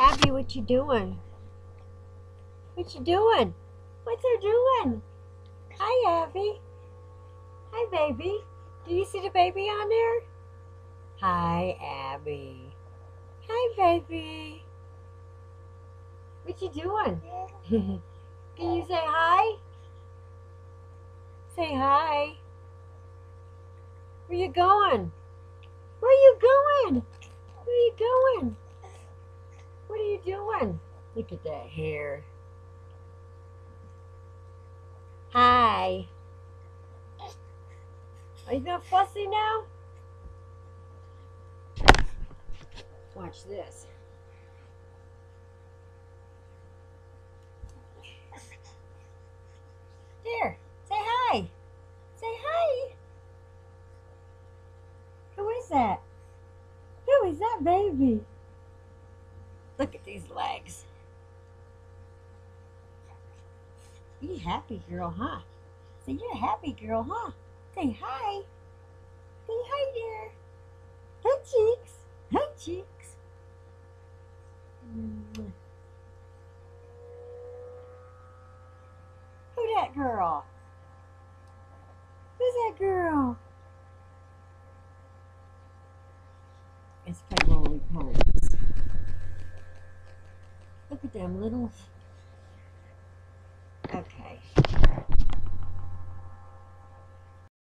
Abby, what you doing? What you doing? What's her doing? Hi, Abby. Hi, baby. Do you see the baby on there? Hi, Abby. Hi, baby. What you doing? Can you say hi? Say hi. Where you going? Where you going? Where you going? What are you doing? Look at that hair. Hi. Are you not fussy now? Watch this. Here, say hi. Say hi. Who is that? Who is that baby? Look at these legs. You happy girl, huh? Say you're a happy girl, huh? Say hi. Say hi there. Hi, cheeks. Hi, cheeks. Who that girl? Who's that girl? It's play roly polies. Look at them little